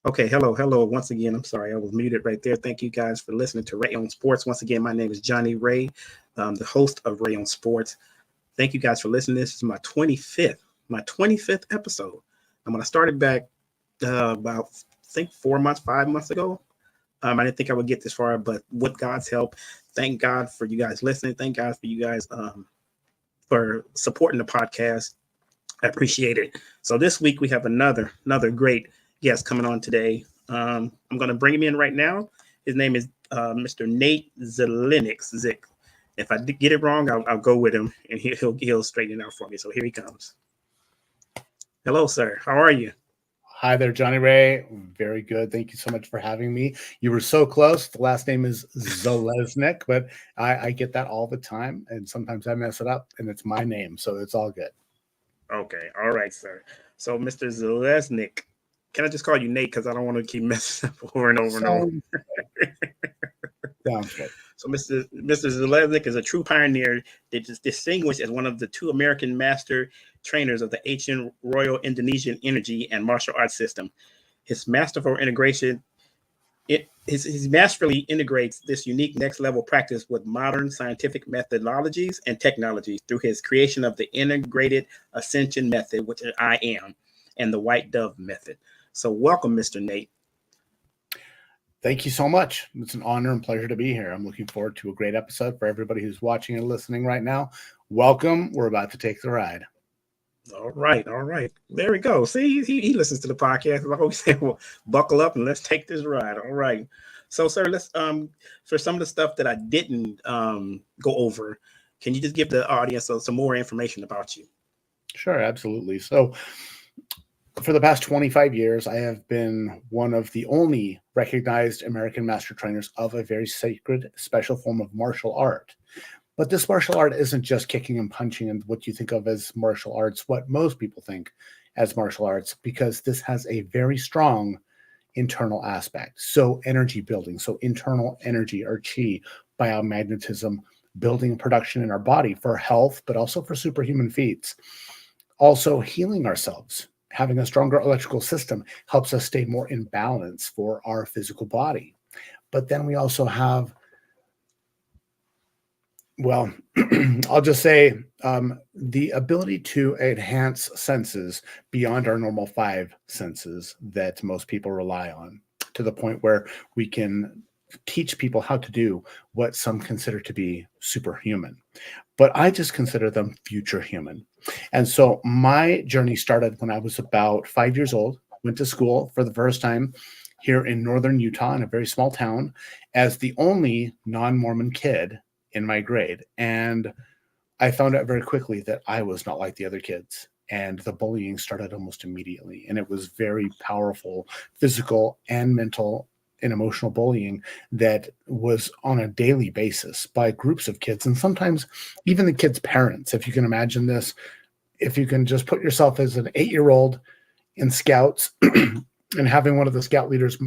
Okay, hello. Once again, I'm sorry, I was muted right there. Thank you guys for listening to Ray on Sports. Once again, my name is Johnny Ray, the host of Ray on Sports. Thank you guys for listening. This is my 25th episode. I'm gonna start it back about I think 4 months, 5 months ago. I didn't think I would get this far, but with God's help, thank God for you guys listening. Thank God for you guys for supporting the podcast. I appreciate it. So this week we have another great guest coming on today. I'm going to bring him in right now. His name is Mr. Nate Zeleznick. Zick. If I get it wrong, I'll go with him and he'll straighten it out for me. So here he comes. Hello, sir. How are you? Hi there, Johnny Ray. Very good. Thank you so much for having me. You were so close. The last name is Zeleznick, but I get that all the time, and sometimes I mess it up, and it's my name, so it's all good. Okay. All right, sir. So Mr. Zeleznick, can I just call you Nate because I don't want to keep messing up over and over and over. Sounds, sounds good. So Mr. Zeleznick is a true pioneer that is distinguished as one of the two American master trainers of the ancient Royal Indonesian energy and martial arts system. His masterful integration, his masterfully integrates this unique next level practice with modern scientific methodologies and technologies through his creation of the Integrated Ascension Method, which I am, and the White Dove Method. So welcome, Mr. Nate. Thank you so much. It's an honor and pleasure to be here. I'm looking forward to a great episode for everybody who's watching and listening right now. Welcome. We're about to take the ride. All right. There we go. See, he listens to the podcast. Like I always say, well, buckle up and let's take this ride. All right. So, sir, let's for some of the stuff that I didn't go over, can you just give the audience some more information about you? Sure, absolutely. So, for the past 25 years, I have been one of the only recognized American master trainers of a very sacred, special form of martial art. But this martial art isn't just kicking and punching and what you think of as martial arts, what most people think as martial arts, because this has a very strong internal aspect. So energy building, so internal energy or chi, biomagnetism, building production in our body for health, but also for superhuman feats. Also healing ourselves. Having a stronger electrical system helps us stay more in balance for our physical body. But then we also have, well, I'll just say the ability to enhance senses beyond our normal five senses that most people rely on, to the point where we can teach people how to do what some consider to be superhuman. But I just consider them future human. And so my journey started when I was about 5 years old, went to school for the first time here in northern Utah in a very small town as the only non-Mormon kid in my grade. And I found out very quickly that I was not like the other kids. And the bullying started almost immediately. And it was very powerful physical and mental and emotional bullying that was on a daily basis by groups of kids. And sometimes even the kids' parents, if you can imagine this, if you can just put yourself as an 8-year-old in scouts and having one of the scout leaders'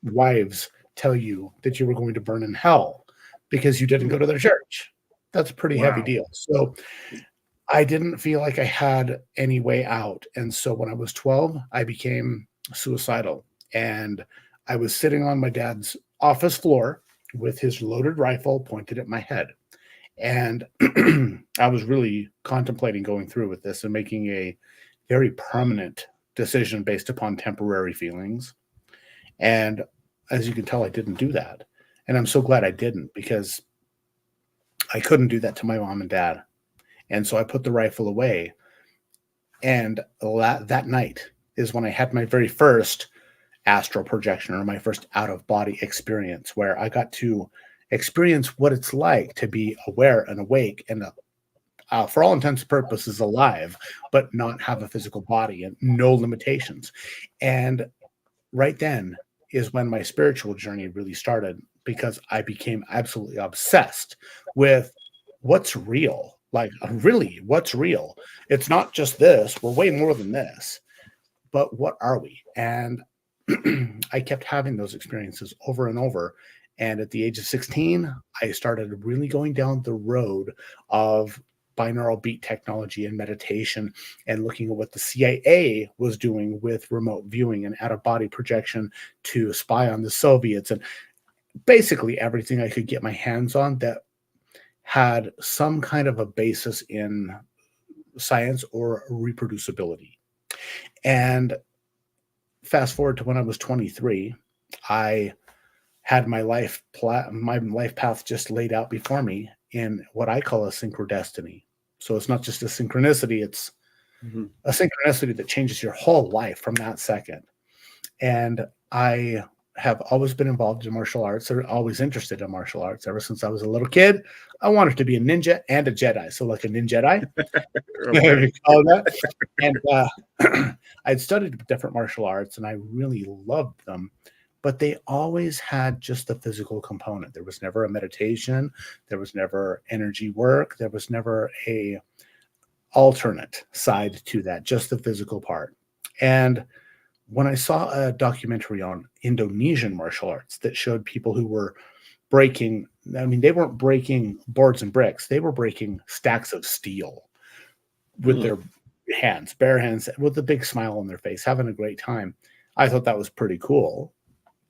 wives tell you that you were going to burn in hell because you didn't go to their church. That's a pretty heavy Wow. deal. So I didn't feel like I had any way out. And so when I was 12, I became suicidal. And I was sitting on my dad's office floor with his loaded rifle pointed at my head. And I was really contemplating going through with this and making a very permanent decision based upon temporary feelings. And as you can tell, I didn't do that. And I'm so glad I didn't, because I couldn't do that to my mom and dad. And so I put the rifle away. And that night is when I had my very first astral projection, or my first out of body experience, where I got to experience what it's like to be aware and awake and for all intents and purposes alive, but not have a physical body and no limitations. And right then is when my spiritual journey really started, because I became absolutely obsessed with what's real. Like, really, what's real? It's not just this. We're way more than this. But what are we? And I kept having those experiences over and over. And at the age of 16, I started really going down the road of binaural beat technology and meditation, and looking at what the CIA was doing with remote viewing and out-of-body projection to spy on the Soviets, and basically everything I could get my hands on that had some kind of a basis in science or reproducibility. And fast forward to when I was 23, I had my life path just laid out before me in what I call a synchrodestiny. So it's not just a synchronicity, it's a synchronicity that changes your whole life from that second. And I have always been involved in martial arts, or always interested in martial arts. Ever since I was a little kid, I wanted to be a ninja and a Jedi. So like a ninja Jedi, call that. And I'd studied different martial arts and I really loved them, but they always had just the physical component. There was never a meditation. There was never energy work. There was never a alternate side to that, just the physical part. And when I saw a documentary on Indonesian martial arts that showed people who were breaking, I mean, they weren't breaking boards and bricks. They were breaking stacks of steel with their hands, bare hands, with a big smile on their face, having a great time. I thought that was pretty cool.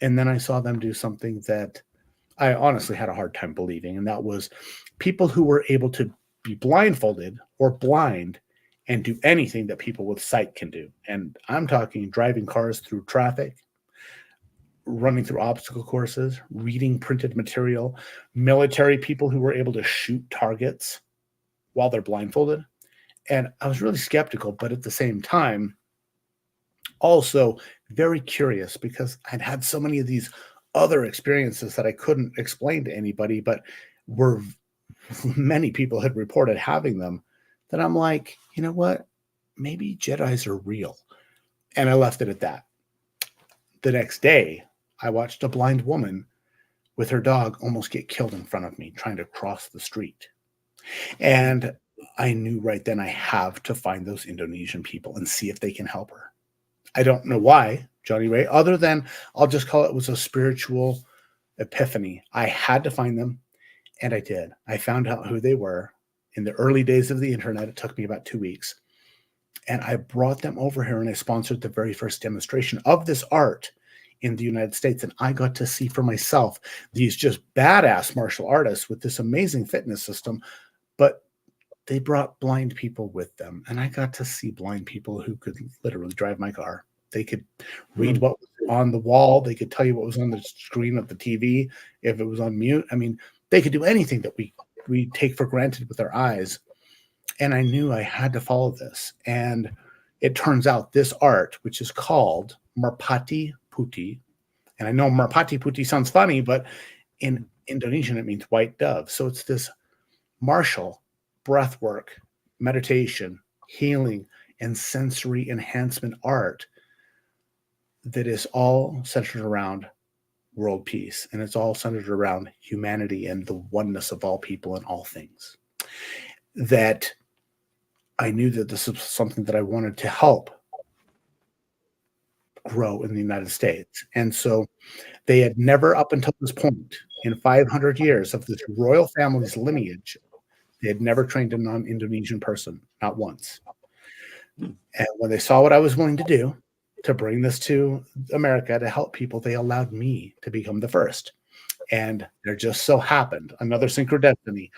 And then I saw them do something that I honestly had a hard time believing. And that was people who were able to be blindfolded or blind and do anything that people with sight can do. And I'm talking driving cars through traffic, running through obstacle courses, reading printed material, military people who were able to shoot targets while they're blindfolded. And I was really skeptical, but at the same time, also very curious, because I'd had so many of these other experiences that I couldn't explain to anybody, but many people had reported having them, that I'm like, you know what? Maybe Jedis are real. And I left it at that. The next day, I watched a blind woman with her dog almost get killed in front of me trying to cross the street. And I knew right then I have to find those Indonesian people and see if they can help her. I don't know why, Johnny Ray, other than I'll just call it was a spiritual epiphany. I had to find them, and I did. I found out who they were. In the early days of the internet, it took me about 2 weeks. And I brought them over here and I sponsored the very first demonstration of this art in the United States. And I got to see for myself these just badass martial artists with this amazing fitness system, but they brought blind people with them. And I got to see blind people who could literally drive my car. They could read what was on the wall. They could tell you what was on the screen of the TV if it was on mute. I mean, they could do anything that we take for granted with our eyes. And I knew I had to follow this. And it turns out this art, which is called Merpati Putih, and I know Merpati Putih sounds funny, but in Indonesian, it means white dove. So it's this martial breath work, meditation, healing, and sensory enhancement art that is all centered around world peace, and it's all centered around humanity and the oneness of all people and all things. That I knew that this was something that I wanted to help grow in the United States. And so they had never, up until this point, in 500 years of this royal family's lineage, they had never trained a non-Indonesian person, not once. And when they saw what I was willing to do to bring this to America to help people, they allowed me to become the first. And there just so happened, another synchrodestiny,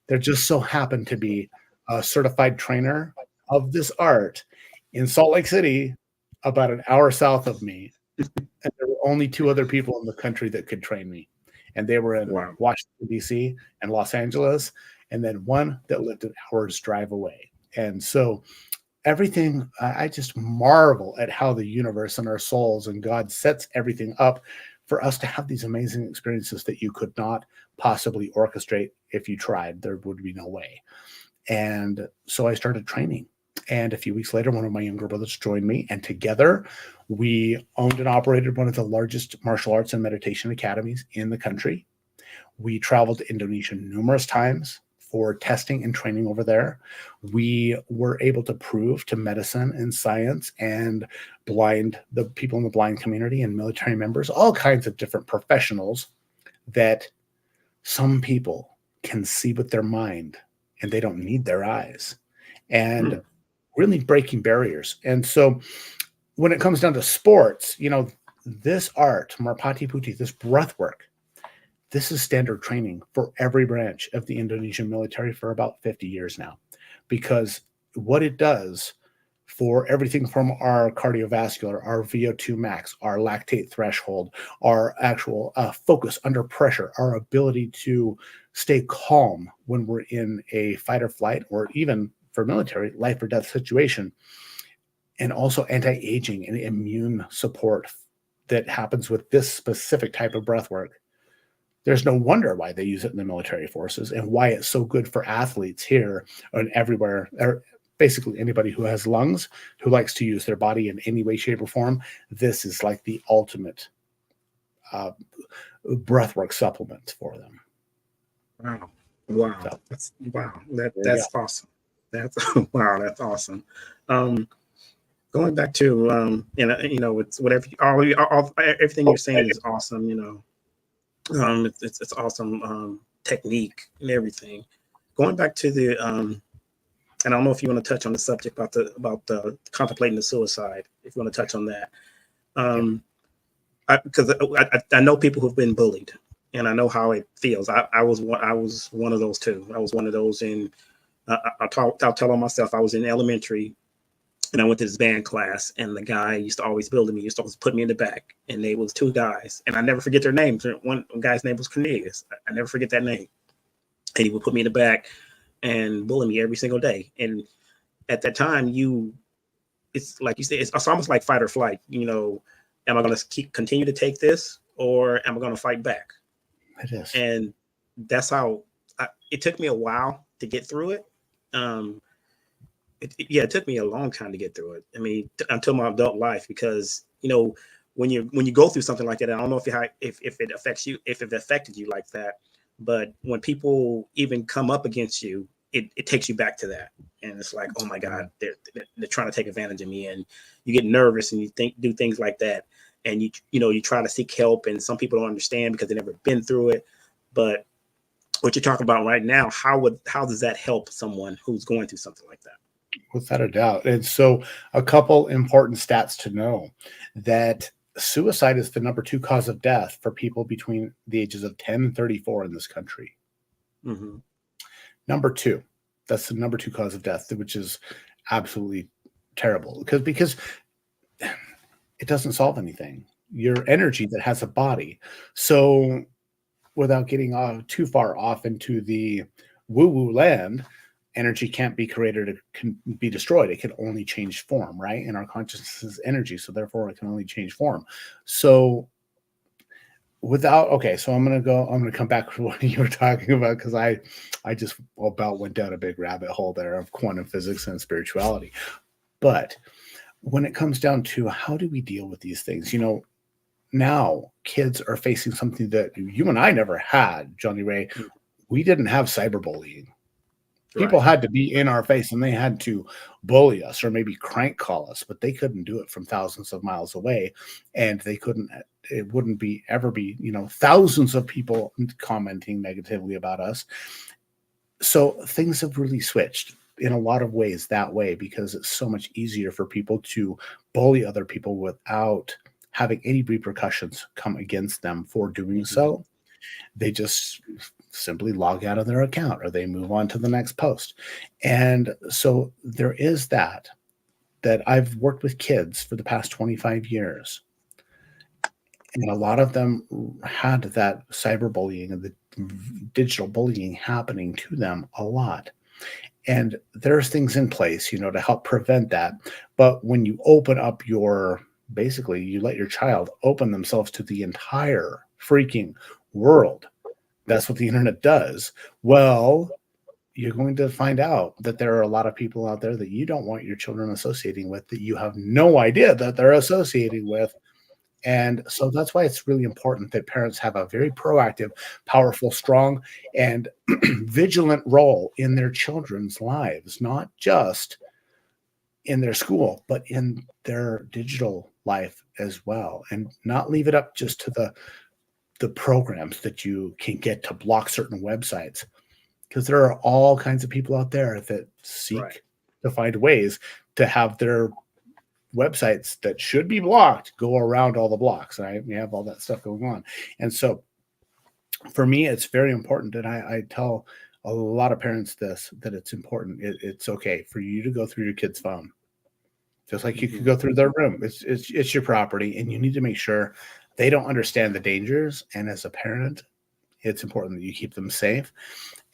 there just so happened to be a certified trainer of this art in Salt Lake City, about an hour south of me. And there were only 2 other people in the country that could train me. And they were in Washington, D.C. and Los Angeles, and then one that lived an hour's drive away. And so everything, I just marvel at how the universe and our souls and God sets everything up for us to have these amazing experiences that you could not possibly orchestrate if you tried. There would be no way. And so I started training. And a few weeks later, one of my younger brothers joined me, and together we owned and operated one of the largest martial arts and meditation academies in the country. We traveled to Indonesia numerous times for testing and training over there. We were able to prove to medicine and science and the people in the blind community and military members, all kinds of different professionals, that some people can see with their mind and they don't need their eyes, and really breaking barriers. And so when it comes down to sports, this art, Marpati Puti, this breath work, this is standard training for every branch of the Indonesian military for about 50 years now, because what it does for everything from our cardiovascular, our VO2 max, our lactate threshold, our actual focus under pressure, our ability to stay calm when we're in a fight or flight, or even for military, life or death situation, and also anti-aging and immune support that happens with this specific type of breath work. There's no wonder why they use it in the military forces, and why it's so good for athletes here and everywhere, or basically anybody who has lungs, who likes to use their body in any way, shape, or form. This is like the ultimate breathwork supplement for them. Wow. So, That's awesome. That's wow. That's awesome. Going back to it's whatever everything you're saying is awesome. It's awesome technique and everything. Going back to the and I don't know if you want to touch on the subject about the contemplating the suicide. If you want to touch on that, because I know people who've been bullied, and I know how it feels. I was one of those too. I was one of those I'll tell on myself. I was in elementary, and I went to this band class, and the guy used to always bully me. He used to always put me in the back, and they was two guys, and I never forget their names. One guy's name was Cornelius. I never forget that name. And he would put me in the back and bully me every single day. And at that time, it's like you said, it's almost like fight or flight. Am I going to continue to take this, or am I going to fight back? It is. And that's how it took me a while to get through it. It took me a long time to get through it. I mean, until my adult life, because when you go through something like that, I don't know if it affects you, if it affected you like that, but when people even come up against you, it takes you back to that, and it's like, oh my God, they're trying to take advantage of me, and you get nervous and you do things like that, and you try to seek help, and some people don't understand because they've never been through it. But what you're talking about right now, how does that help someone who's going through something like that? Without a doubt. And so a couple important stats to know: that suicide is the number 2 cause of death for people between the ages of 10 and 34 in this country. Mm-hmm. Number 2, that's the number 2 cause of death, which is absolutely terrible, because it doesn't solve anything. Your energy that has a body. So without getting too far off into the woo-woo land, energy can't be created, it can be destroyed. It can only change form, right? And our consciousness is energy, so therefore it can only change form. So so I'm gonna come back to what you were talking about, because I just about went down a big rabbit hole there of quantum physics and spirituality. But when it comes down to how do we deal with these things, now kids are facing something that you and I never had, Johnny Ray. We didn't have cyberbullying. People had to be in our face, and they had to bully us or maybe crank call us, but they couldn't do it from thousands of miles away. And it wouldn't ever be, thousands of people commenting negatively about us. So things have really switched in a lot of ways that way, because it's so much easier for people to bully other people without having any repercussions come against them for doing so. They just simply log out of their account, or they move on to the next post. And so there is that I've worked with kids for the past 25 years. And a lot of them had that cyberbullying and the digital bullying happening to them a lot. And there's things in place, to help prevent that. But when you open up basically you let your child open themselves to the entire freaking world, that's what the internet does. Well, you're going to find out that there are a lot of people out there that you don't want your children associating with, that you have no idea that they're associating with. And so that's why it's really important that parents have a very proactive, powerful, strong, and vigilant role in their children's lives, not just in their school, but in their digital life as well, and not leave it up just to the programs that you can get to block certain websites. because there are all kinds of people out there that seek Right. to find ways to have their websites that should be blocked go around all the blocks. We have all that stuff going on. And so for me, it's very important. And I tell a lot of parents this, that it's important. It's okay for you to go through your kid's phone, just like you could go through their room. It's your property, and you need to make sure they don't understand the dangers. And as a parent, it's important that you keep them safe.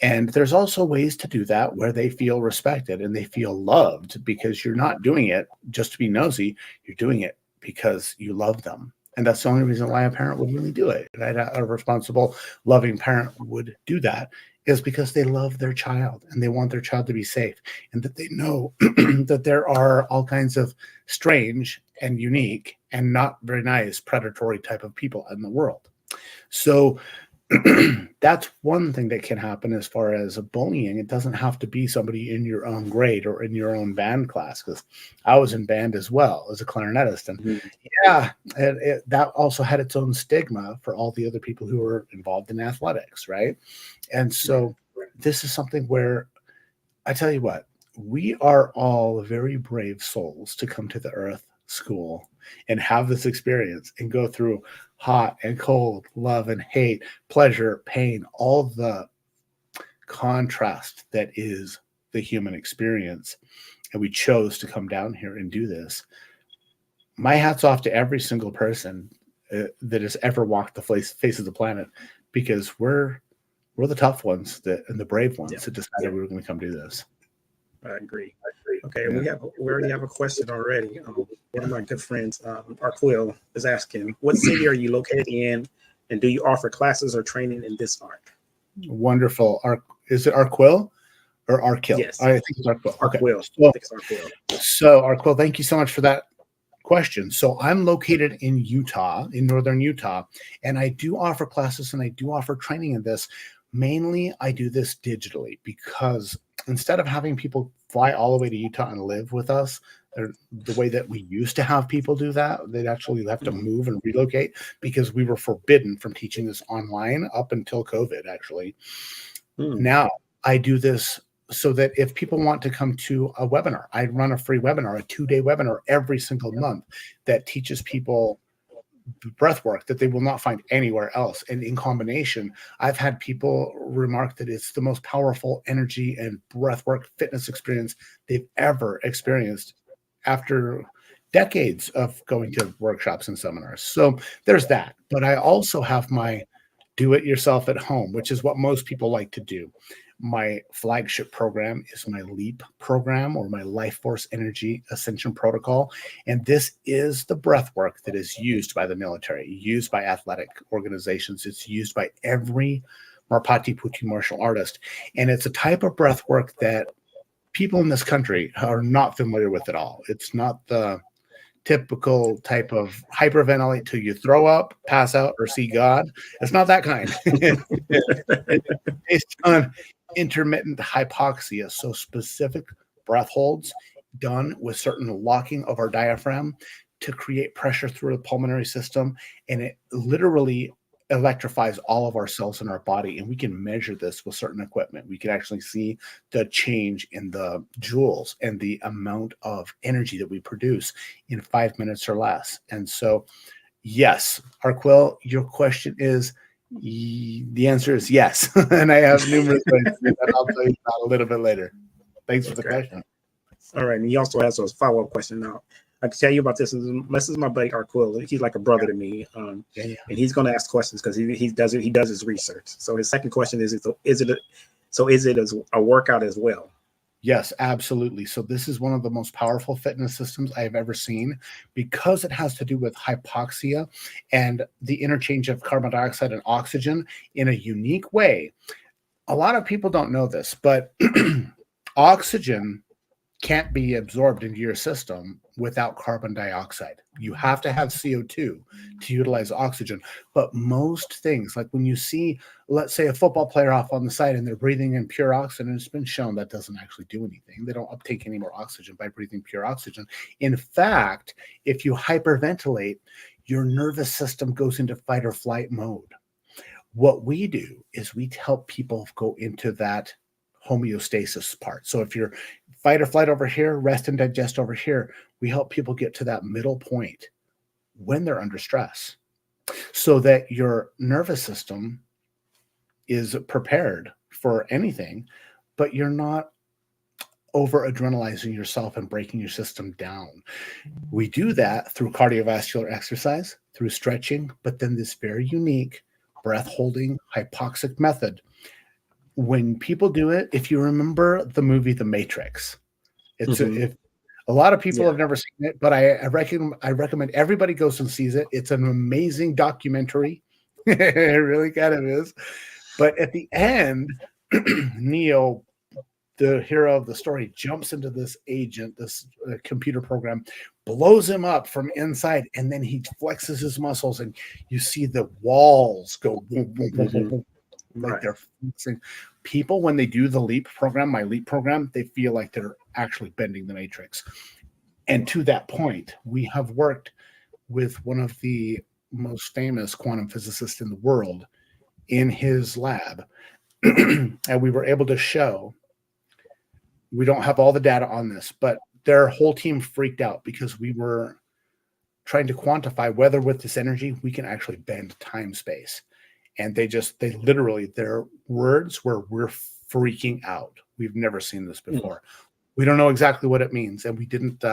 And there's also ways to do that where they feel respected and they feel loved, because you're not doing it just to be nosy. You're doing it because you love them. And that's the only reason why a parent would really do it. Right? A responsible, loving parent would do that, is because they love their child and they want their child to be safe, and that they know that there are all kinds of strange and unique and not very nice predatory type of people in the world. So that's one thing that can happen as far as bullying. It doesn't have to be somebody in your own grade or in your own band class, because I was in band as well as a clarinetist. And that also had its own stigma for all the other people who were involved in athletics, right? And so this is something where I tell you what, we are all very brave souls to come to the earth school and have this experience and go through hot and cold, love and hate, pleasure, pain, all the contrast that is the human experience. And we chose to come down here and do this. My hat's off to every single person that has ever walked the face of the planet, because we're the tough ones and the brave ones that decided we were going to come do this. I agree. Okay, we already have a question already. One of my good friends, Arquill, is asking, what city are you located in, and do you offer classes or training in this art? Wonderful. Is it Arquill or Arkill? Yes. I think it's Arquill. Okay. Arquill. I think it's Arquill. So Arquill, thank you so much for that question. So I'm located in Utah, in northern Utah, and I do offer classes and I do offer training in this. Mainly, I do this digitally, because instead of having people fly all the way to Utah and live with us, the way that we used to have people do that, they'd actually have to move and relocate, because we were forbidden from teaching this online up until COVID, actually. Now I do this so that if people want to come to a webinar, I run a free webinar, a 2-day webinar every single month that teaches people breath work that they will not find anywhere else. And in combination, I've had people remark that it's the most powerful energy and breath work fitness experience they've ever experienced after decades of going to workshops and seminars. So there's that. But I also have my do it yourself at home, which is what most people like to do. My flagship program is my LEAP program, or my Life Force Energy Ascension Protocol. And this is the breath work that is used by the military, used by athletic organizations. It's used by every Marpati Putti martial artist. And it's a type of breath work that people in this country are not familiar with at all. It's not the typical type of hyperventilate till you throw up, pass out, or see God. It's not that kind. It's based on intermittent hypoxia, so specific breath holds done with certain locking of our diaphragm to create pressure through the pulmonary system, and it literally electrifies all of our cells in our body. And we can measure this with certain equipment. We can actually see the change in the joules and the amount of energy that we produce in 5 minutes or less. And so, yes, Arquill, your question is, the answer is yes. And I have numerous ways that I'll tell you about a little bit later. Thanks for the question. All right. And he also has a follow-up question now. I can tell you about this. This is my buddy Arquill. He's like a brother to me, and he's going to ask questions because he does his research. So his second question is it a workout as well? Yes, absolutely. So this is one of the most powerful fitness systems I have ever seen, because it has to do with hypoxia and the interchange of carbon dioxide and oxygen in a unique way. A lot of people don't know this, but oxygen can't be absorbed into your system without carbon dioxide. You have to have CO2 to utilize oxygen. But most things, like when you see, let's say, a football player off on the side and they're breathing in pure oxygen, it's been shown that doesn't actually do anything. They don't uptake any more oxygen by breathing pure oxygen. In fact, if you hyperventilate, your nervous system goes into fight or flight mode. What we do is we help people go into that homeostasis part. So if you're fight or flight over here, rest and digest over here, we help people get to that middle point when they're under stress so that your nervous system is prepared for anything, but you're not over adrenalizing yourself and breaking your system down. We do that through cardiovascular exercise, through stretching, but then this very unique breath holding hypoxic method. When people do it, if you remember the movie The Matrix, if a lot of people have never seen it, but I recommend everybody goes and sees it. It's an amazing documentary. It really kind of is. But at the end, Neo, the hero of the story, jumps into this agent, this computer program, blows him up from inside, and then he flexes his muscles, and you see the walls go boom, boom, boom, boom, boom, like they're flexing. People, when they do the LEAP program, my LEAP program, they feel like they're actually bending the matrix. And to that point, we have worked with one of the most famous quantum physicists in the world in his lab. And we were able to show, we don't have all the data on this, but their whole team freaked out because we were trying to quantify whether with this energy we can actually bend time space. And they literally, their words were, "We're freaking out. We've never seen this before." We don't know exactly what it means. And we didn't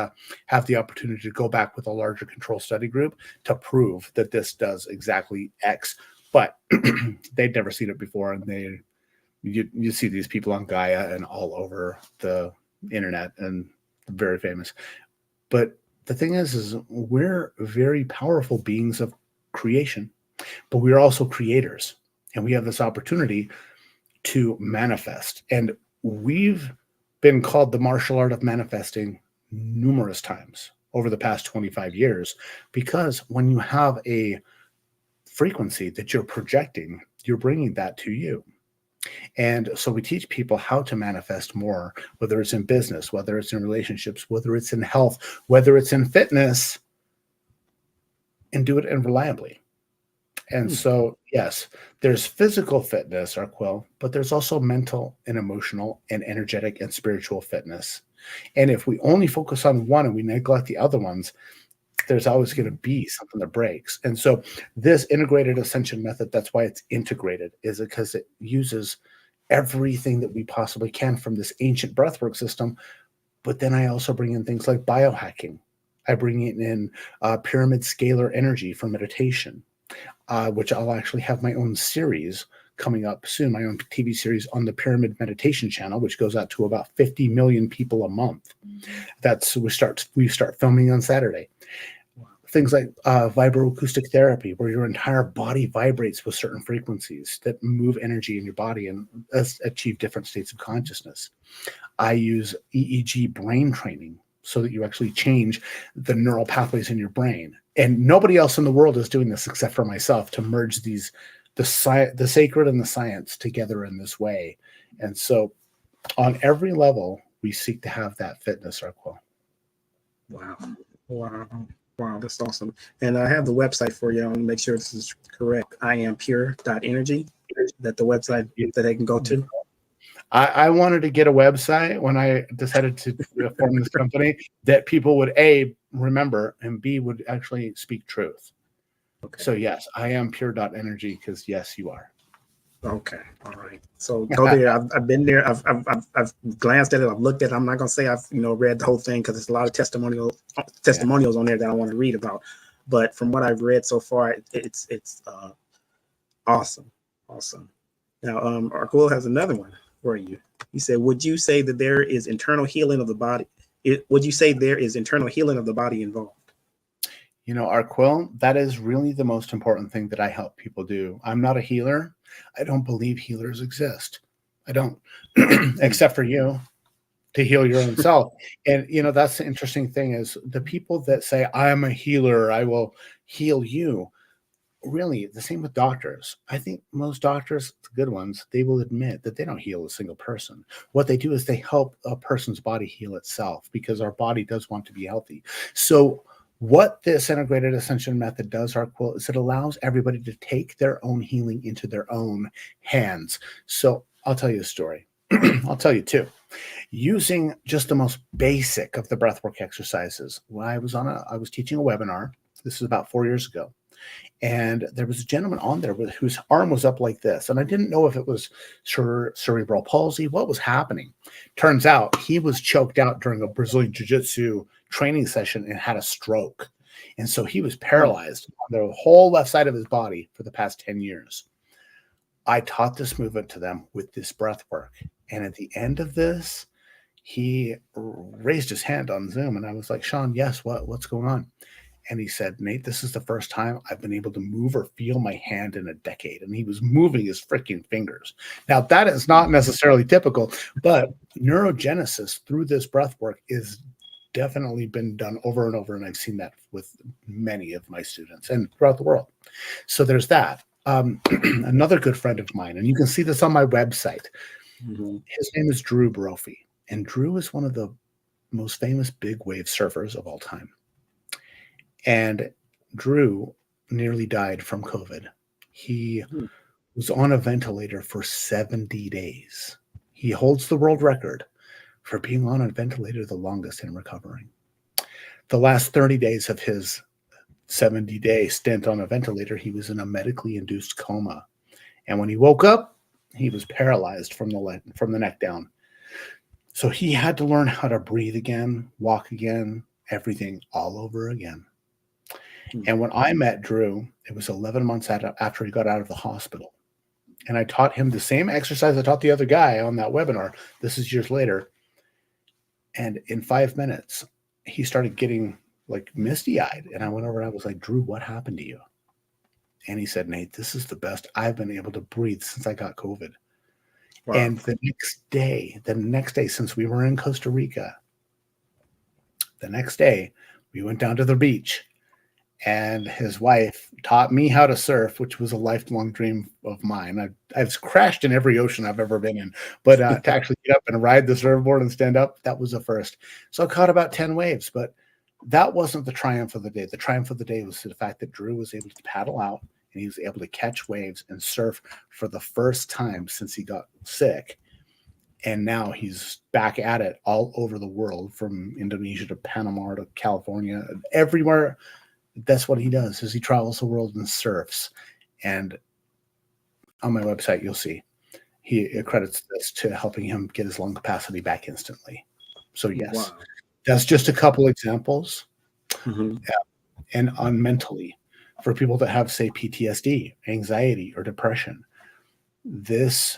have the opportunity to go back with a larger control study group to prove that this does exactly X. But they'd never seen it before. And you see these people on Gaia and all over the internet, and very famous. But the thing is we're very powerful beings of creation, but we're also creators. And we have this opportunity to manifest. And we've been called the martial art of manifesting numerous times over the past 25 years, because when you have a frequency that you're projecting, you're bringing that to you. And so we teach people how to manifest more, whether it's in business, whether it's in relationships, whether it's in health, whether it's in fitness, and do it reliably. And so, yes, there's physical fitness, Arquil, but there's also mental and emotional and energetic and spiritual fitness. And if we only focus on one and we neglect the other ones, there's always going to be something that breaks. And so this integrated ascension method, that's why it's integrated, is because it uses everything that we possibly can from this ancient breathwork system. But then I also bring in things like biohacking. I bring in pyramid scalar energy for meditation, which I'll actually have my own series coming up soon, my own TV series on the Pyramid Meditation channel, which goes out to about 50 million people a month. We start filming on Saturday. Things like vibroacoustic therapy, where your entire body vibrates with certain frequencies that move energy in your body and achieve different states of consciousness. I use EEG brain training so that you actually change the neural pathways in your brain. And nobody else in the world is doing this except for myself, to merge the sacred and the science together in this way. And so on every level, we seek to have that fitness, Arquil. Wow, that's awesome. And I have the website for you. I want to make sure this is correct. IamPure.energy. Is that the website that they can go to? I wanted to get a website when I decided to form this company that people would A, remember, and B, would actually speak truth. Okay. So yes, IamPure.energy, because yes, you are. Okay, all right. So go there. I've been there. I've glanced at it. I've looked at it. I'm not gonna say I've read the whole thing, because there's a lot of testimonials on there that I want to read about. But from what I've read so far, it's awesome. Now, Arquil has another one for you. He said, "Would you say that there is internal healing of the body? Would you say there is internal healing of the body involved?" Arquil, that is really the most important thing that I help people do. I'm not a healer. I don't believe healers exist. I don't, except for you, to heal your own self. And, that's the interesting thing, is the people that say, I am a healer, I will heal you. Really, the same with doctors. I think most doctors, the good ones, they will admit that they don't heal a single person. What they do is they help a person's body heal itself, because our body does want to be healthy. So what this integrated ascension method does, Arquil, is it allows everybody to take their own healing into their own hands. So I'll tell you a story. I'll tell you too. Using just the most basic of the breathwork exercises. When I was teaching a webinar. This is about 4 years ago. And there was a gentleman on there whose arm was up like this. And I didn't know if it was cerebral palsy, what was happening. Turns out he was choked out during a Brazilian Jiu-Jitsu training session and had a stroke. And so he was paralyzed on the whole left side of his body for the past 10 years. I taught this movement to them with this breath work. And at the end of this, he raised his hand on Zoom. And I was like, Sean, yes, what's going on? And he said, Nate, this is the first time I've been able to move or feel my hand in a decade. And he was moving his freaking fingers. Now, that is not necessarily typical, but neurogenesis through this breath work is definitely been done over and over. And I've seen that with many of my students and throughout the world. So there's that. Another good friend of mine, and you can see this on my website. His name is Drew Brophy. And Drew is one of the most famous big wave surfers of all time. And Drew nearly died from COVID. He was on a ventilator for 70 days. He holds the world record for being on a ventilator the longest and recovering. The last 30 days of his 70-day stint on a ventilator, he was in a medically induced coma. And when he woke up, he was paralyzed from the neck down. So he had to learn how to breathe again, walk again, everything all over again. And when I met Drew, it was 11 months after he got out of the hospital. And I taught him the same exercise I taught the other guy on that webinar. This is years later. And in 5 minutes, he started getting like misty-eyed. And I went over and I was like, Drew, what happened to you? And he said, Nate, this is the best I've been able to breathe since I got COVID. Wow. And the next day, since we were in Costa Rica, the next day, we went down to the beach. And his wife taught me how to surf, which was a lifelong dream of mine. I've crashed in every ocean I've ever been in, but to actually get up and ride the surfboard and stand up, that was a first. So I caught about 10 waves, but that wasn't the triumph of the day. The triumph of the day was the fact that Drew was able to paddle out and he was able to catch waves and surf for the first time since he got sick. And now he's back at it all over the world, from Indonesia to Panama to California, everywhere. That's what he does, is he travels the world and surfs. And on my website, you'll see he accredits this to helping him get his lung capacity back instantly. So yes, that's just a couple examples. Yeah. And on mentally, for people that have, say, PTSD, anxiety, or depression, this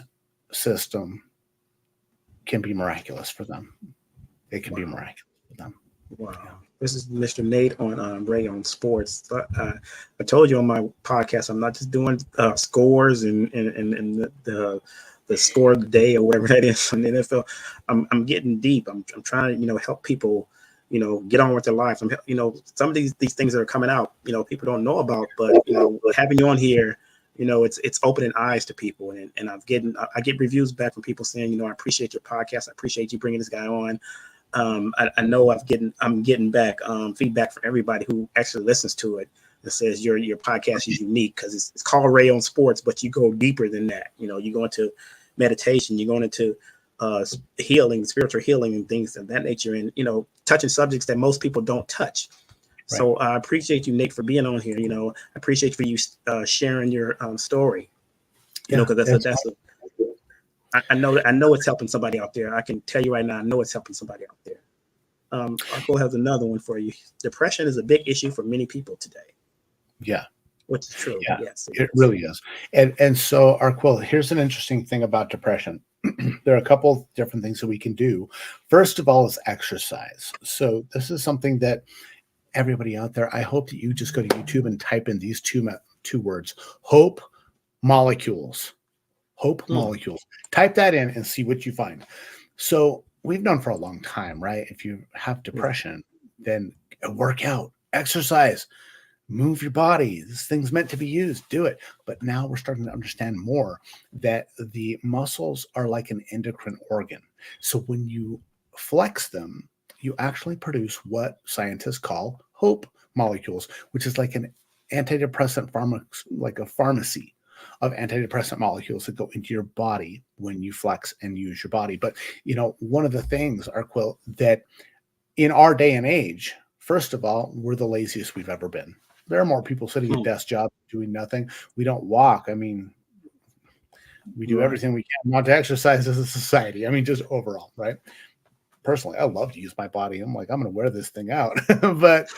system can be miraculous for them. It can be miraculous for them. Wow. Yeah. This is Mr. Nate on Ray on Sports. I told you on my podcast, I'm not just doing scores and the score of the day or whatever that is on the NFL. I'm getting deep. I'm trying to help people get on with their lives. Some of these things that are coming out people don't know about, but having you on here, it's opening eyes to people, and I get reviews back from people saying I appreciate your podcast. I appreciate you bringing this guy on. I know I'm getting back feedback from everybody who actually listens to it that says your podcast is unique because it's called Ray on Sports, but you go deeper than that. You go into meditation, you're going into healing, spiritual healing, and things of that nature, and touching subjects that most people don't touch. Right. So I appreciate you, Nick, for being on here. I appreciate for you sharing your story. Because I know it's helping somebody out there. I can tell you right now, I know it's helping somebody out there. Arco has another one for you. Depression is a big issue for many people today. Yeah. Which is true. Yeah, yes, it really is. And so, Arco, here's an interesting thing about depression. There are a couple different things that we can do. First of all is exercise. So this is something that everybody out there, I hope that you just go to YouTube and type in these two words, hope molecules. Hope molecules. Type that in and see what you find. So we've known for a long time, right? If you have depression, then work out, exercise, move your body. This thing's meant to be used. Do it. But now we're starting to understand more that the muscles are like an endocrine organ. So when you flex them, you actually produce what scientists call hope molecules, which is like an antidepressant like a pharmacy. of antidepressant molecules that go into your body when you flex and use your body. But, one of the things, Arquill, that in our day and age, first of all, we're the laziest we've ever been. There are more people sitting at desk jobs doing nothing. We don't walk. I mean, we do everything we can not to exercise as a society. I mean, just overall, right? Personally, I love to use my body. I'm like, I'm going to wear this thing out, but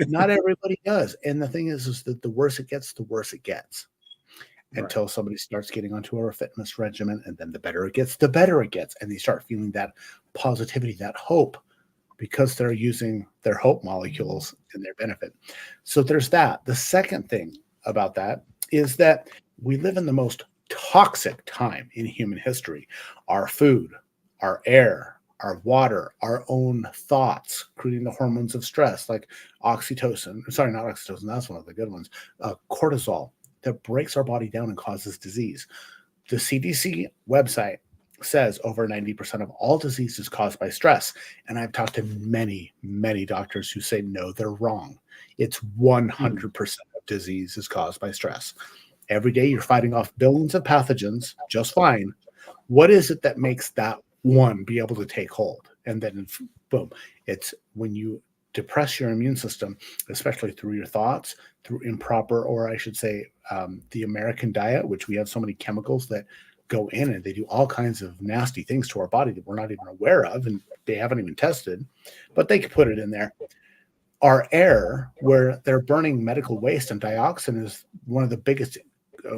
not everybody does. And the thing is that the worse it gets, the worse it gets. Until somebody starts getting onto a fitness regimen, and then the better it gets, the better it gets. And they start feeling that positivity, that hope, because they're using their hope molecules in their benefit. So there's that. The second thing about that is that we live in the most toxic time in human history. Our food, our air, our water, our own thoughts, creating the hormones of stress like oxytocin. Sorry, not oxytocin. That's one of the good ones. Cortisol, that breaks our body down and causes disease. The CDC website says over 90% of all disease is caused by stress. And I've talked to many, many doctors who say, no, they're wrong. It's 100% of disease is caused by stress. Every day you're fighting off billions of pathogens just fine. What is it that makes that one be able to take hold? And then boom, it's when you depress your immune system, especially through your thoughts, through improper, or I should say, the American diet, which we have so many chemicals that go in and they do all kinds of nasty things to our body that we're not even aware of and they haven't even tested, but they could put it in there. Our air, where they're burning medical waste, and dioxin is one of the biggest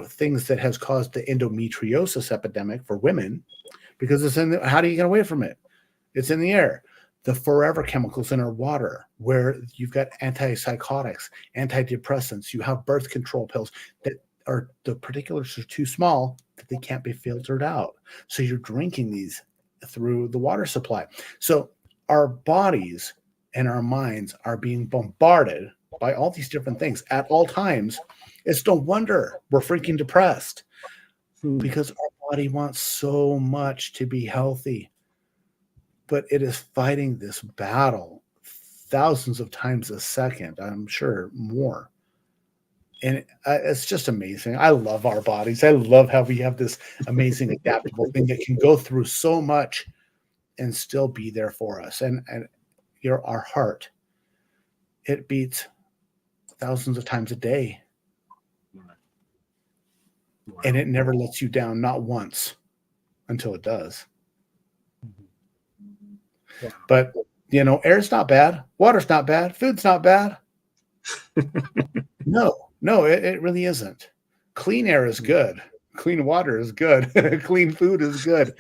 things that has caused the endometriosis epidemic for women, because it's in how do you get away from it? It's in the air. The forever chemicals in our water, where you've got antipsychotics, antidepressants, you have birth control pills that are, the particulars are too small that they can't be filtered out. So you're drinking these through the water supply. So our bodies and our minds are being bombarded by all these different things at all times. It's no wonder we're freaking depressed, because our body wants so much to be healthy, but it is fighting this battle thousands of times a second, I'm sure more. And it's just amazing. I love our bodies. I love how we have this amazing adaptable thing that can go through so much and still be there for us. And our heart, it beats thousands of times a day. Wow. And it never lets you down, not once, until it does. Wow. But, air's not bad. Water's not bad. Food's not bad. No, it really isn't. Clean air is good. Clean water is good. Clean food is good.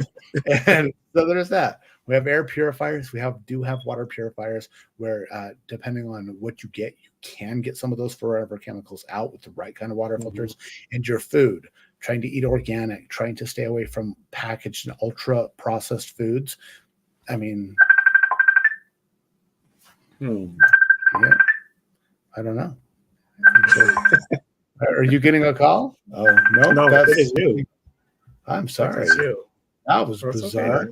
And so there's that. We have air purifiers. We do have water purifiers where, depending on what you get, you can get some of those forever chemicals out with the right kind of water filters. And your food, trying to eat organic, trying to stay away from packaged and ultra processed foods. I mean, yeah, I don't know. Are you getting a call? Oh, no, that is you. I'm sorry. You. That was bizarre. Okay.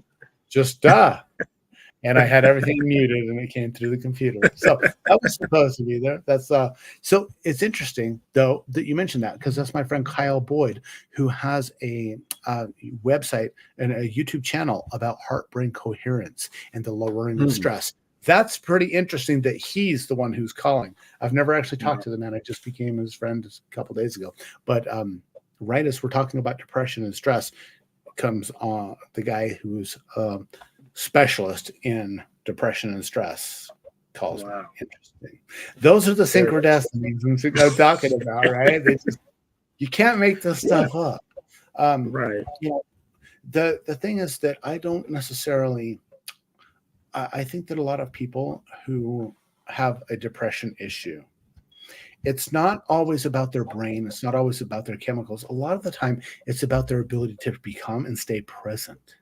Just and I had everything muted and it came through the computer. So that was supposed to be there. That's so it's interesting though that you mentioned that, because that's my friend Kyle Boyd, who has a website and a YouTube channel about heart-brain coherence and the lowering of stress. That's pretty interesting that he's the one who's calling. I've never actually talked to the man. I just became his friend a couple days ago. But right as we're talking about depression and stress, comes on the guy who's specialist in depression and stress calls me. Interesting. Those are the synchronicities I'm talking about, right? You can't make this stuff up. Right. The thing is that I don't necessarily. I think that a lot of people who have a depression issue, it's not always about their brain. It's not always about their chemicals. A lot of the time, it's about their ability to become and stay present.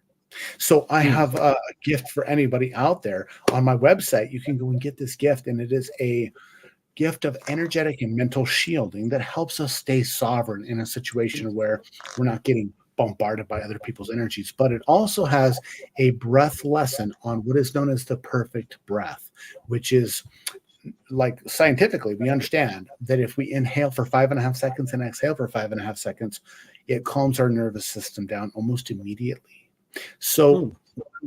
So I have a gift for anybody out there. On my website, you can go and get this gift, and it is a gift of energetic and mental shielding that helps us stay sovereign in a situation where we're not getting bombarded by other people's energies. But it also has a breath lesson on what is known as the perfect breath, which is like scientifically, we understand that if we inhale for 5.5 seconds and exhale for 5.5 seconds, it calms our nervous system down almost immediately. So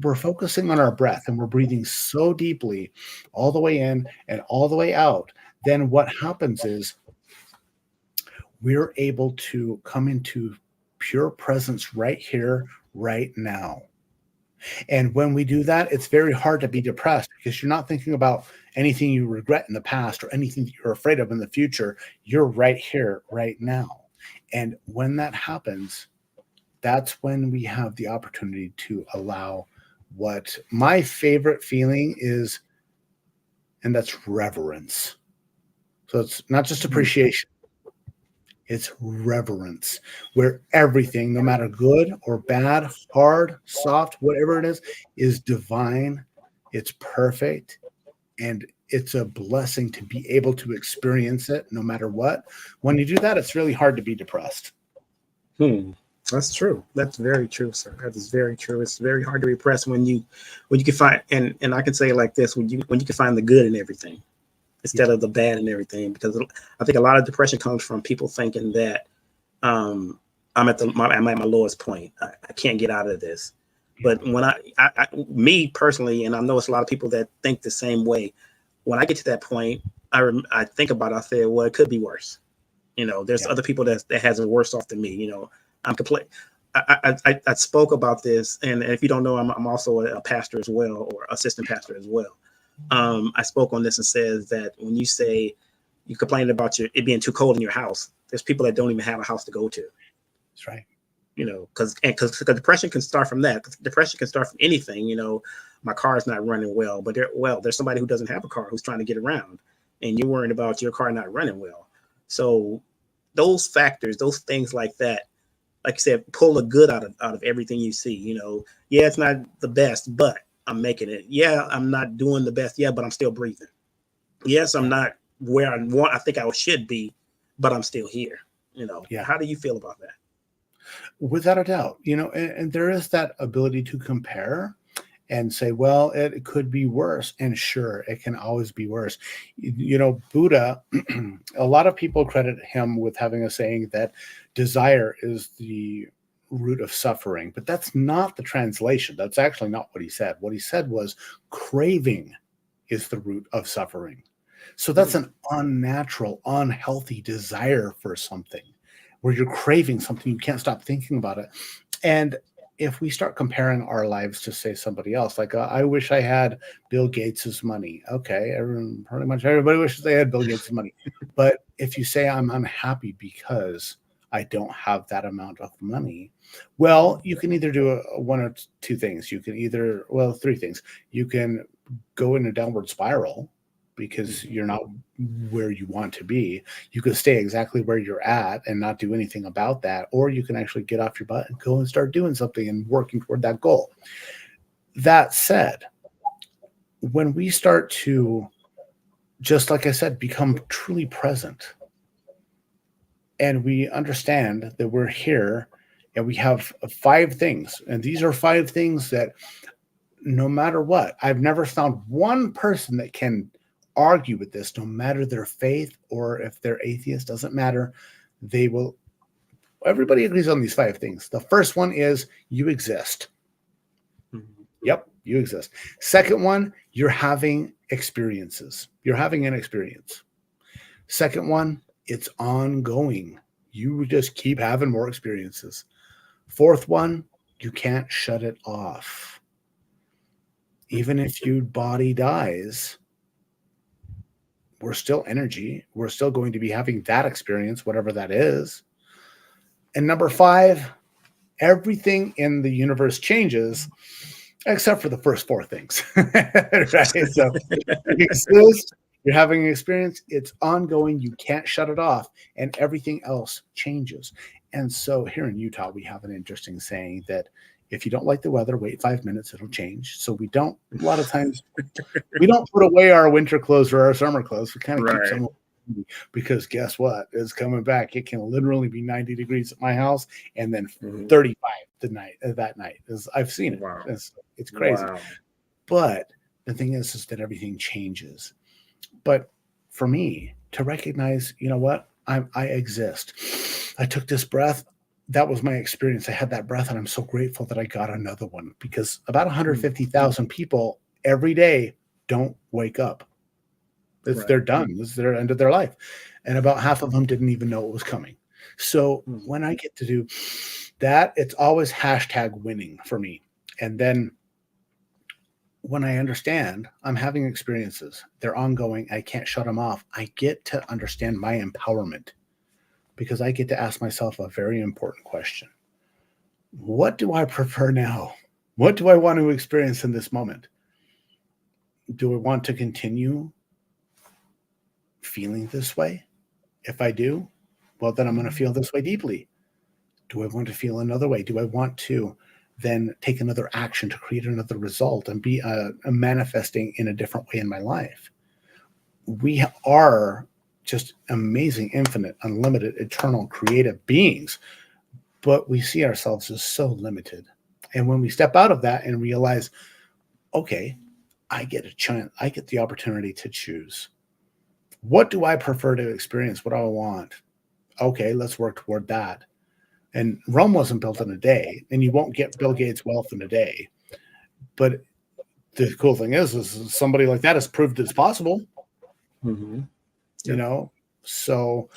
we're focusing on our breath and we're breathing so deeply all the way in and all the way out. Then what happens is we're able to come into pure presence right here, right now. And when we do that, it's very hard to be depressed because you're not thinking about anything you regret in the past or anything that you're afraid of in the future. You're right here, right now. And when that happens, that's when we have the opportunity to allow what my favorite feeling is, and that's reverence. So it's not just appreciation. It's reverence, where everything, no matter good or bad, hard, soft, whatever it is divine. It's perfect. And it's a blessing to be able to experience it no matter what. When you do that, it's really hard to be depressed. That's true. That's very true, sir. That is very true. It's very hard to repress when you can find, and I can say it like this, when you can find the good in everything instead of the bad and everything, because I think a lot of depression comes from people thinking that I'm at my lowest point. I can't get out of this. But when me personally, and I know it's a lot of people that think the same way, when I get to that point, I think about it, I say, well, it could be worse. There's other people that has it worse off than me. I'm complete. I spoke about this, and if you don't know, I'm also a pastor as well, or assistant pastor as well. I spoke on this and says that when you say you complain about it being too cold in your house, there's people that don't even have a house to go to. That's right. Because depression can start from that. Depression can start from anything. My car is not running well, but there's somebody who doesn't have a car who's trying to get around, and you're worrying about your car not running well. So those factors, those things like that, like you said, pull the good out of everything you see. Yeah, it's not the best, but I'm making it. Yeah, I'm not doing the best. Yeah, but I'm still breathing. Yes, I'm not where I think I should be, but I'm still here. How do you feel about that? Without a doubt, and there is that ability to compare and say, well, it could be worse. And sure, it can always be worse. Buddha, a lot of people credit him with having a saying that desire is the root of suffering, but that's not the translation. That's actually not what he said. What he said was craving is the root of suffering. So that's an unnatural, unhealthy desire for something where you're craving something, you can't stop thinking about it. And if we start comparing our lives to, say, somebody else, like I wish I had Bill Gates's money. Okay, pretty much everybody wishes they had Bill Gates's money. But if you say I'm unhappy because I don't have that amount of money, well, you can either do one or two things. You can three things. You can go in a downward spiral because you're not where you want to be. You could stay exactly where you're at and not do anything about that, or you can actually get off your butt and go and start doing something and working toward that goal. That said, when we start to, just like I said, become truly present, and we understand that we're here and we have 5 things, and these are 5 things that no matter what, I've never found one person that can argue with this, no matter their faith or if they're atheist, doesn't matter. Everybody agrees on these 5 things. The first one is you exist. Yep, you exist. Second one, you're having experiences. You're having an experience. Second one, it's ongoing. You just keep having more experiences. Fourth one, you can't shut it off. Even if your body dies, we're still energy. We're still going to be having that experience, whatever that is. And number 5, everything in the universe changes except for the first 4 things. Right? So you exist, you're having an experience, it's ongoing, you can't shut it off, and everything else changes. And so here in Utah, we have an interesting saying that if you don't like the weather, wait 5 minutes, it'll change. So a lot of times, we don't put away our winter clothes or our summer clothes. We kind of keep some, because guess what? It's coming back. It can literally be 90 degrees at my house and then 35 that night. I've seen it. Wow. It's crazy. Wow. But the thing is that everything changes. But for me to recognize, you know what, I exist. I took this breath. That was my experience. I had that breath, and I'm so grateful that I got another one, because about 150,000 people every day don't wake up. They're done. This is their end of their life. And about half of them didn't even know it was coming. So when I get to do that, it's always hashtag winning for me. And then when I understand I'm having experiences, they're ongoing, I can't shut them off. I get to understand my empowerment, because I get to ask myself a very important question. What do I prefer now? What do I want to experience in this moment? Do I want to continue feeling this way? If I do, well, then I'm going to feel this way deeply. Do I want to feel another way? Do I want to then take another action to create another result and be manifesting in a different way in my life? We are just amazing, infinite, unlimited, eternal, creative beings, but we see ourselves as so limited. And when we step out of that and realize, okay, I get a chance, I get the opportunity to choose. What do I prefer to experience? What do I want? Okay, let's work toward that. And Rome wasn't built in a day, and you won't get Bill Gates' wealth in a day. But the cool thing is somebody like that has proved it's possible. You know, so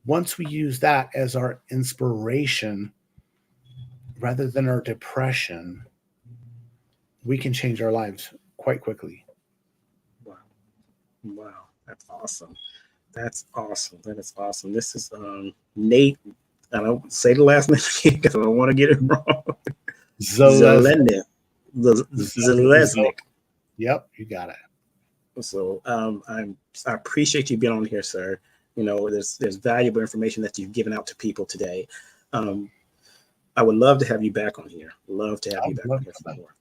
once we use that as our inspiration rather than our depression, we can change our lives quite quickly. Wow, that's awesome. That's awesome. That is awesome. This is Nate. I don't say the last name again because I don't want to get it wrong. Zeleznick. Zeleznick. Yep, you got it. So I appreciate you being on here, sir. You know, there's valuable information that you've given out to people today. I would love to have you back on here. Love to have you back on here for more.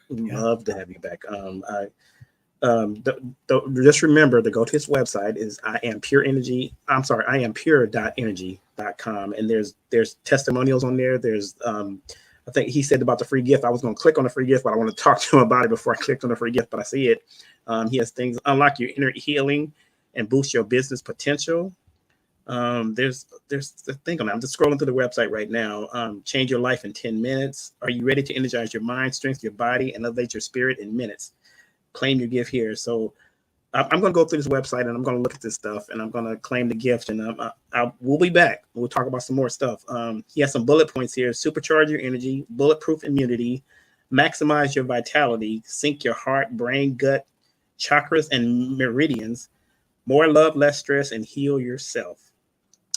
Love to have you back. Just remember to go to his website is iampureenergy.com, and there's testimonials on there. There's I think he said about the free gift. I was going to click on the free gift, but I want to talk to him about it before I clicked on the free gift, but I see it. He has things unlock your inner healing and boost your business potential. There's the thing on that. I'm just scrolling through the website right now. Change your life in 10 minutes. Are you ready to energize your mind, strengthen your body, and elevate your spirit in minutes? Claim your gift here. So I'm going to go through this website and I'm going to look at this stuff and I'm going to claim the gift, and we'll be back. We'll talk about some more stuff. He has some bullet points here: supercharge your energy, bulletproof immunity, maximize your vitality, sync your heart, brain, gut, chakras, and meridians, more love, less stress, and heal yourself.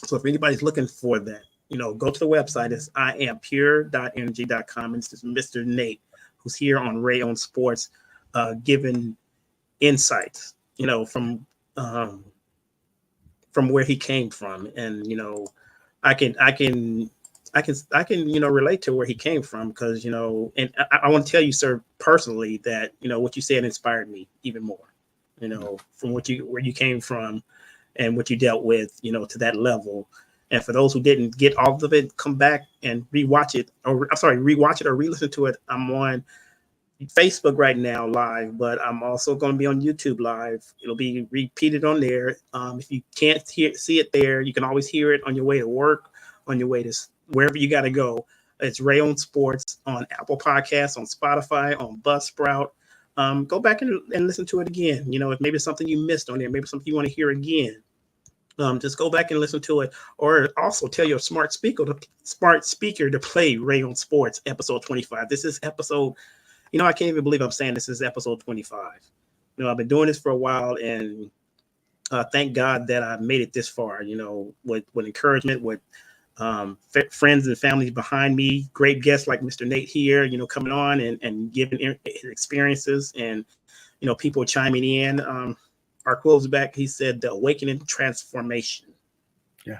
So if anybody's looking for that, you know, go to the website. It's iampure.energy.com. And this is Mr. Nate, who's here on Ray on Sports, giving insights, you know, from where he came from. And, you know, I can, you know, relate to where he came from, because, you know, and I want to tell you, sir, personally, that, you know, what you said inspired me even more, you know, from where you came from and what you dealt with, you know, to that level. And for those who didn't get all of it, come back and rewatch it, or re-listen to it. I'm on Facebook right now live, but I'm also going to be on YouTube live. It'll be repeated on there. If you can't see it there, you can always hear it on your way to work, on your way to wherever you got to go. It's Ray on Sports on Apple Podcasts, on Spotify, on Buzzsprout. Go back and listen to it again. You know, if maybe it's something you missed on there, maybe something you want to hear again. Just go back and listen to it, or also tell your smart speaker to play Ray on Sports episode 25. This is episode, you know, I can't even believe I'm saying this is episode 25. You know, I've been doing this for a while, and thank God that I made it this far, you know, with encouragement, with friends and families behind me, great guests like Mr. Nate here, you know, coming on and giving his experiences, and, you know, people chiming in. Our quote's back. He said, the awakening transformation. Yeah.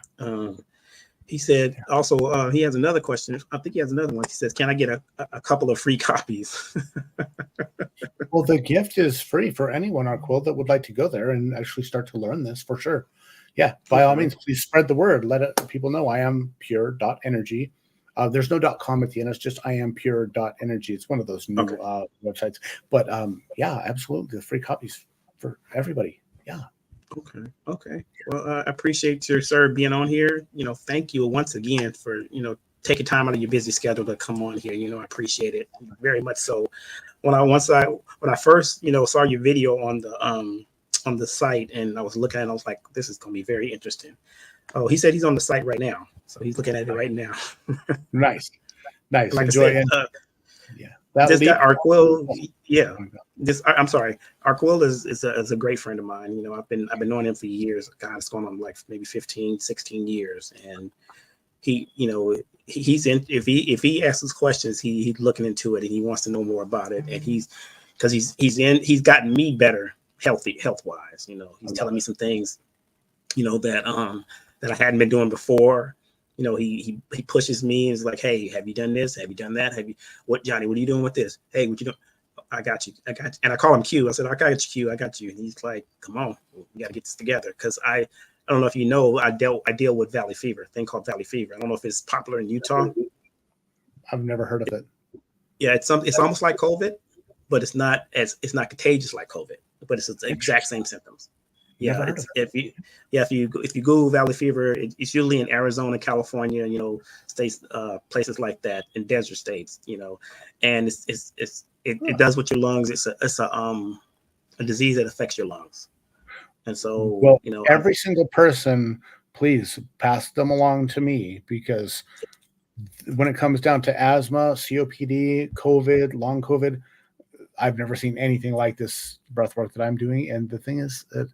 He said also, he has another question. I think he has another one. He says, can I get a couple of free copies? Well, the gift is free for anyone on Quill that would like to go there and actually start to learn this, for sure. Yeah, by all means, please spread the word. Let people know I am pure.energy. There's no .com at the end. It's just iampure.energy. It's one of those new websites. But yeah, absolutely. The free copies for everybody. Yeah. Okay. Okay. Well, I appreciate your sir being on here. Thank you once again for taking time out of your busy schedule to come on here. I appreciate it very much. So when I first saw your video on the site, and I was looking at it, I was like, this is going to be very interesting. Oh, he said he's on the site right now, so he's looking at it right now. Nice. Nice. Like I Enjoy said, it. Yeah. That this guy leap. Arquil, yeah. I'm sorry, Arquil is a great friend of mine. I've been knowing him for years. God, it's going on like maybe 15, 16 years, and he's in. If he asks questions, he's looking into it and he wants to know more about it, and he's gotten me better health wise. He's telling me some things that I hadn't been doing before. He pushes me and is like, hey, have you done this? Have you done that? Johnny, what are you doing with this? Hey, what you doing? I got you. And I call him Q. I said, I got you, Q. I got you. And he's like, come on, we got to get this together. Because I don't know if you know, I deal with valley fever, a thing called valley fever. I don't know if it's popular in Utah. I've never heard of it. Yeah, it's almost like COVID, but it's not contagious like COVID, but it's the exact same symptoms. Yeah, if you Google valley fever, it's usually in Arizona, California, states, places like that, in desert states, and it does with your lungs. It's a disease that affects your lungs, and so well, every single person, please pass them along to me, because when it comes down to asthma, COPD, COVID, long COVID, I've never seen anything like this breath work that I'm doing. And the thing is that,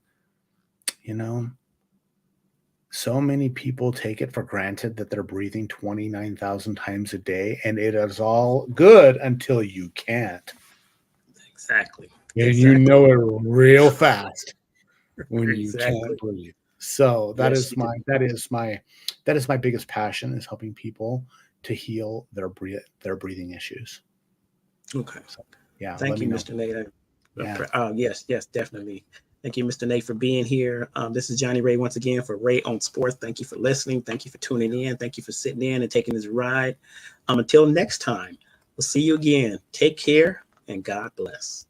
so many people take it for granted that they're breathing 29,000 times a day, and it is all good until you can't. Exactly. And you know it real fast when you can't breathe. So that is my biggest passion, is helping people to heal their breathing issues. Okay. So, yeah. Thank you, Mr. Nate. Yes, definitely. Thank you, Mr. Nate, for being here. This is Johnny Ray once again for Ray on Sports. Thank you for listening. Thank you for tuning in. Thank you for sitting in and taking this ride. Until next time, we'll see you again. Take care and God bless.